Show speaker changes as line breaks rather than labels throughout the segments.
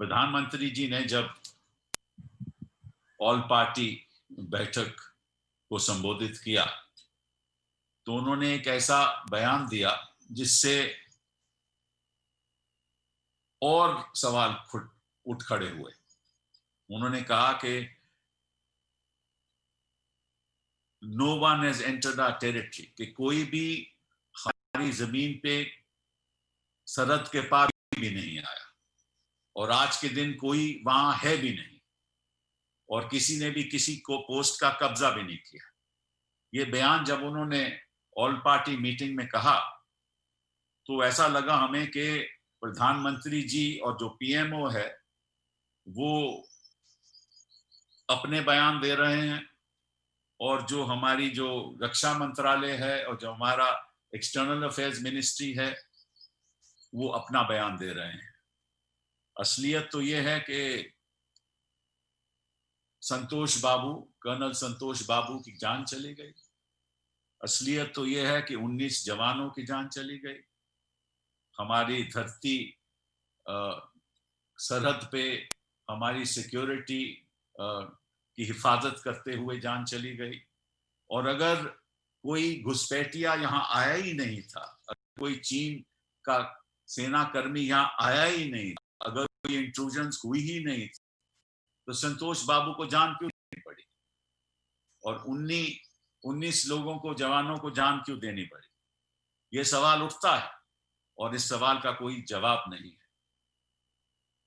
प्रधानमंत्री जी ने जब ऑल पार्टी बैठक को संबोधित किया तो उन्होंने एक ऐसा बयान दिया जिससे और सवाल उठ खड़े हुए। उन्होंने कहा कि no one has entered our territory, कि कोई भी हमारी जमीन पे सरहद के पार भी नहीं आया और आज के दिन कोई वहां है भी नहीं और किसी ने भी किसी को पोस्ट का कब्जा भी नहीं किया। ये बयान जब उन्होंने ऑल पार्टी मीटिंग में कहा तो ऐसा लगा हमें कि प्रधानमंत्री जी और जो पीएमओ है वो अपने बयान दे रहे हैं और जो हमारी जो रक्षा मंत्रालय है और जो हमारा एक्सटर्नल अफेयर्स मिनिस्ट्री है वो अपना बयान दे रहे हैं। असलियत तो ये है कि कर्नल संतोष बाबू की जान चली गई। असलियत तो ये है कि 19 जवानों की जान चली गई। हमारी धरती सरहद पे हमारी सिक्योरिटी की हिफाजत करते हुए जान चली गई। और अगर कोई घुसपैठिया यहाँ आया ही नहीं था, अगर कोई चीन का सेना कर्मी यहाँ आया ही नहीं, अगर कोई इंट्रूजन्स हुई ही नहीं तो संतोष बाबू को जान क्यों देनी पड़ी और 19 लोगों को, जवानों को जान क्यों देनी पड़ी? ये सवाल उठता है और इस सवाल का कोई जवाब नहीं है।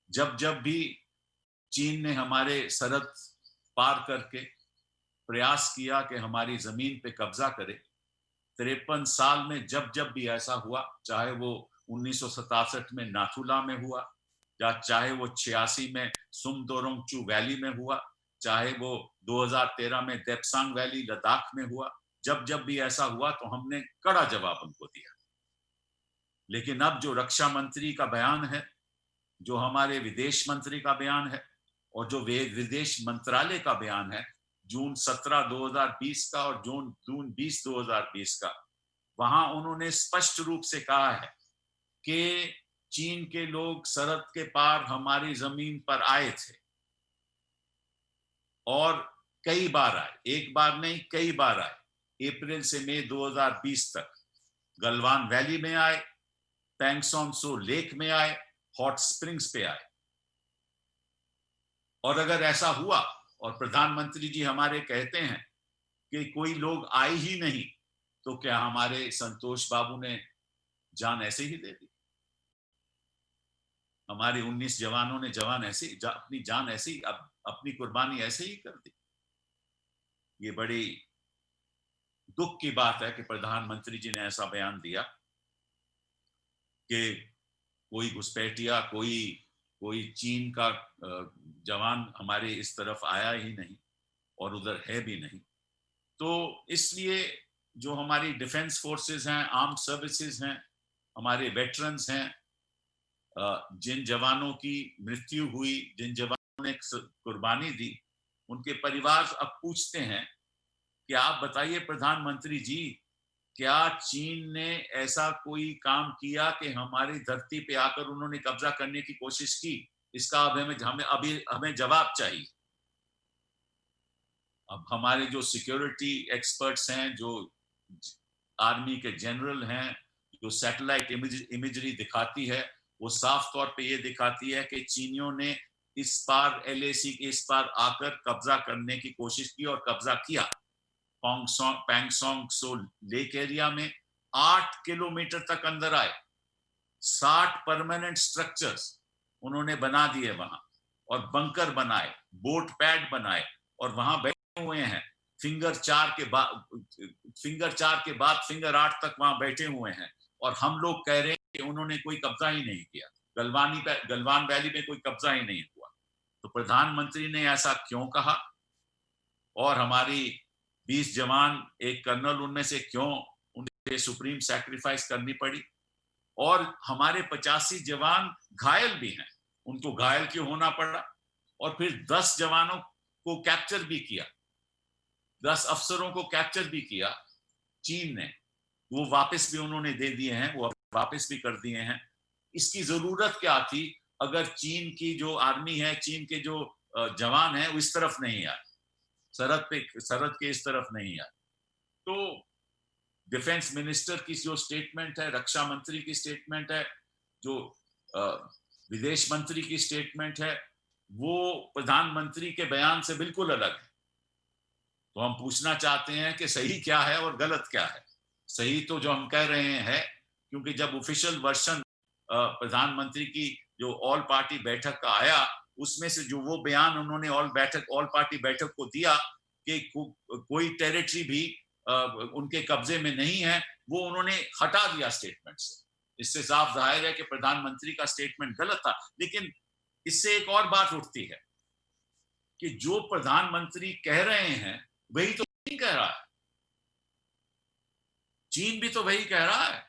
जब जब भी चीन ने हमारे सरहद पार करके प्रयास किया कि हमारी जमीन पे कब्जा करे, 53 साल में जब जब भी ऐसा हुआ, चाहे वो 1967 में नाथुला में हुआ या चाहे वो 86 में सुमदोरोंगचू वैली में हुआ, चाहे वो 2013 में देप्सांग वैली लद्दाख में हुआ, जब जब भी ऐसा हुआ तो हमने कड़ा जवाब उनको दिया। लेकिन अब जो रक्षा मंत्री का बयान है, जो हमारे विदेश मंत्री का बयान है और जो विदेश मंत्रालय का बयान है जून 17 2020 का और जून 20 2020 का, वहां उन्होंने स्पष्ट रूप से कहा है कि चीन के लोग सरहद के पार हमारी जमीन पर आए थे और कई बार आए, एक बार नहीं कई बार आए। अप्रैल से मई 2020 तक गलवान वैली में आए, पैंगसोंग सो लेक में आए, हॉट स्प्रिंग्स पे आए। और अगर ऐसा हुआ और प्रधानमंत्री जी हमारे कहते हैं कि कोई लोग आए ही नहीं, तो क्या हमारे संतोष बाबू ने जान ऐसे ही दे दी? हमारे 19 जवानों ने अपनी जान ऐसे ही, अपनी कुर्बानी ऐसे ही कर दी? ये बड़ी दुख की बात है कि प्रधानमंत्री जी ने ऐसा बयान दिया कि कोई घुसपैठिया, कोई चीन का जवान हमारे इस तरफ आया ही नहीं और उधर है भी नहीं। तो इसलिए जो हमारी डिफेंस फोर्सेस हैं, आर्म्ड सर्विसेज हैं, हमारे वेटरन्स हैं, जिन जवानों की मृत्यु हुई, जिन जवानों ने कुर्बानी दी, उनके परिवार अब पूछते हैं कि आप बताइए प्रधानमंत्री जी, क्या चीन ने ऐसा कोई काम किया कि हमारी धरती पे आकर उन्होंने कब्जा करने की कोशिश की? इसका अब हमें जवाब चाहिए। अब हमारे जो सिक्योरिटी एक्सपर्ट्स हैं, जो आर्मी के जनरल हैं, जो सैटेलाइट इमेजरी दिखाती है, वो साफ तौर पे ये दिखाती है कि चीनियों ने इस पार LAC के इस पार आकर कब्जा करने की कोशिश की और कब्जा किया। पैंगसोंग सो लेक एरिया में 8 किलोमीटर तक अंदर आए, 60 परमानेंट स्ट्रक्चर्स उन्होंने बना दिए वहां और बंकर बनाए, बोट पैड बनाए और वहां बैठे हुए हैं। फिंगर 4 के बाद फिंगर 8 तक वहां बैठे हुए हैं और हम लोग कह रहे हैं कि उन्होंने कोई कब्जा ही नहीं किया, गलवान वैली में कोई कब्जा ही नहीं हुआ। तो प्रधानमंत्री ने ऐसा क्यों कहा और हमारी 20 जवान, एक कर्नल उनमें से क्यों उन्हें सुप्रीम सैक्रिफाइस करनी पड़ी? और हमारे 85 जवान घायल भी हैं, उनको घायल क्यों होना पड़ा? और फिर 10 जवानों को कैप्चर भी किया, 10 अफसरों को कैप्चर भी किया चीन ने, वो वापस भी उन्होंने दे दिए हैं, वो वापस भी कर दिए हैं। इसकी जरूरत क्या थी अगर चीन की जो आर्मी है, चीन के जो जवान है, वो इस तरफ नहीं आए, सरहद के इस तरफ नहीं आए। तो डिफेंस मिनिस्टर की जो स्टेटमेंट है, रक्षा मंत्री की स्टेटमेंट है, जो विदेश मंत्री की स्टेटमेंट है, वो प्रधानमंत्री के बयान से बिल्कुल अलग है। तो हम पूछना चाहते हैं कि सही क्या है और गलत क्या है। सही तो जो हम कह रहे हैं, क्योंकि जब ऑफिशियल वर्जन प्रधानमंत्री की जो ऑल पार्टी बैठक का आया, उसमें से जो वो बयान उन्होंने ऑल पार्टी बैठक को दिया कि कोई टेरिटरी भी उनके कब्जे में नहीं है, वो उन्होंने हटा दिया स्टेटमेंट से। इससे साफ जाहिर है कि प्रधानमंत्री का स्टेटमेंट गलत था। लेकिन इससे एक और बात उठती है कि जो प्रधानमंत्री कह रहे हैं वही तो चीन कह रहा है। चीन भी तो वही कह रहा है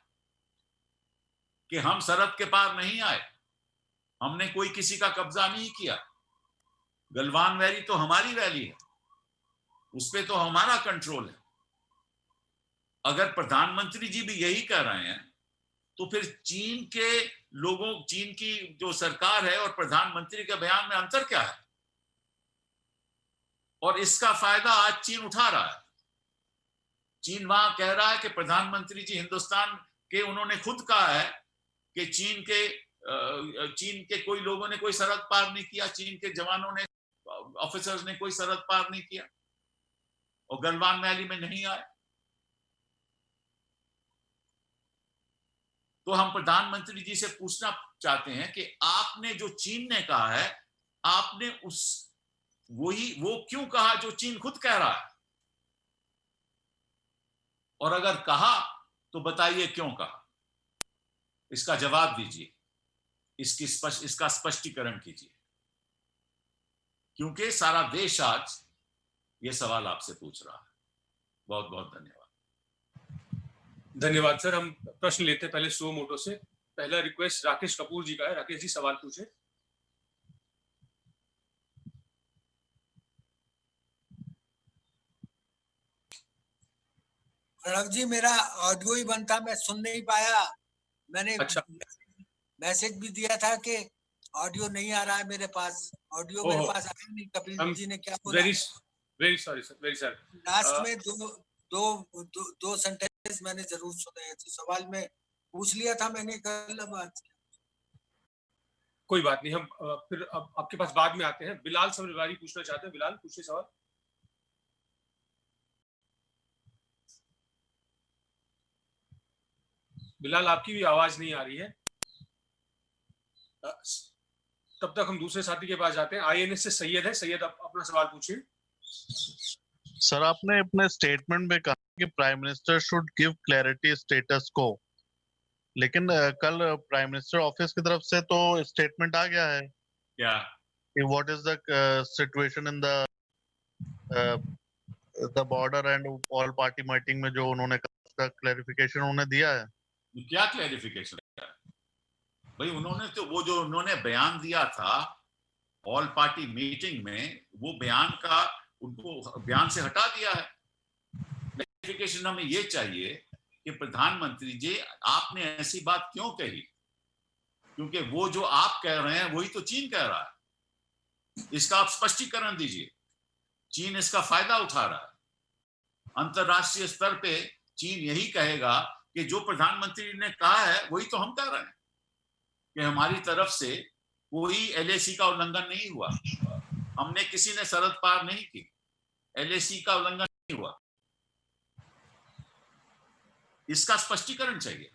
कि हम सरहद के पार नहीं आए, हमने कोई किसी का कब्जा नहीं किया, गलवान वैली तो हमारी वैली है, उस पर तो हमारा कंट्रोल है। अगर प्रधानमंत्री जी भी यही कह रहे हैं तो फिर चीन के लोगों, चीन की जो सरकार है और प्रधानमंत्री के बयान में अंतर क्या है? और इसका फायदा आज चीन उठा रहा है। चीन वहां कह रहा है कि प्रधानमंत्री जी हिंदुस्तान के, उन्होंने खुद कहा है कि चीन के कोई लोगों ने कोई सरहद पार नहीं किया, चीन के जवानों ने, ऑफिसर्स ने कोई सरहद पार नहीं किया और गलवान वैली में नहीं आए। तो हम प्रधानमंत्री जी से पूछना चाहते हैं कि आपने जो चीन ने कहा है, आपने वो क्यों कहा जो चीन खुद कह रहा है? और अगर कहा तो बताइए क्यों कहा, इसका जवाब दीजिए, इसका स्पष्टीकरण कीजिए, क्योंकि सारा देश आज ये सवाल आपसे पूछ रहा है। बहुत बहुत धन्यवाद।
धन्यवाद सर। हम प्रश्न लेते हैं पहले सो मोटो से। पहला रिक्वेस्ट राकेश कपूर जी का है। राकेश जी सवाल पूछे।
प्रणव जी, मेरा ऑडियो ही बंद था, मैं सुन नहीं पाया। मैंने
अच्छा,
मैसेज भी दिया था कि ऑडियो नहीं आ रहा है मेरे पास। ऑडियो मेरे पास आया नहीं। कपिल जी ने क्या बोला?
Very sorry sir, very sorry.
Last में दो सेंटेंस मैंने जरूर सुने। सवाल में पूछ लिया था मैंने कल।
कोई बात नहीं, हम फिर अब आपके पास बाद में आते हैं। बिलाल सबरवारी पूछना चाहते हैं। बिलाल पूछिए सवाल। बिलाल, आपकी भी आवाज नहीं आ रही है। तब तक हम दूसरे साथी के पास जाते हैं। आईएनएस से सैयद है। सैयद, आप अपना सवाल पूछिए।
सर, आपने अपने स्टेटमेंट में कहा कि prime minister should give clarity status को, लेकिन कल प्राइम मिनिस्टर ऑफिस की तरफ से तो स्टेटमेंट आ गया है
क्या
कि what is the situation in the border and all party meeting में जो उन्होंने कहा, क्लैरिफिकेशन उन्होंने दिया है।
क्या क्लैरिफिकेशन भाई? उन्होंने तो वो जो उन्होंने बयान दिया था ऑल पार्टी मीटिंग में, वो बयान का उनको बयान से हटा दिया है। क्लैरिफिकेशन हमें ये चाहिए कि प्रधानमंत्री जी आपने ऐसी बात क्यों कही, क्योंकि वो जो आप कह रहे हैं वही तो चीन कह रहा है। इसका आप स्पष्टीकरण दीजिए। चीन इसका फायदा उठा रहा है। अंतरराष्ट्रीय स्तर पे चीन यही कहेगा कि जो प्रधानमंत्री ने कहा है वही तो हम कह रहे हैं, कि हमारी तरफ से कोई एलएसी का उल्लंघन नहीं हुआ, हमने किसी ने सरहद पार नहीं की, एलएसी का उल्लंघन नहीं हुआ। इसका स्पष्टीकरण चाहिए।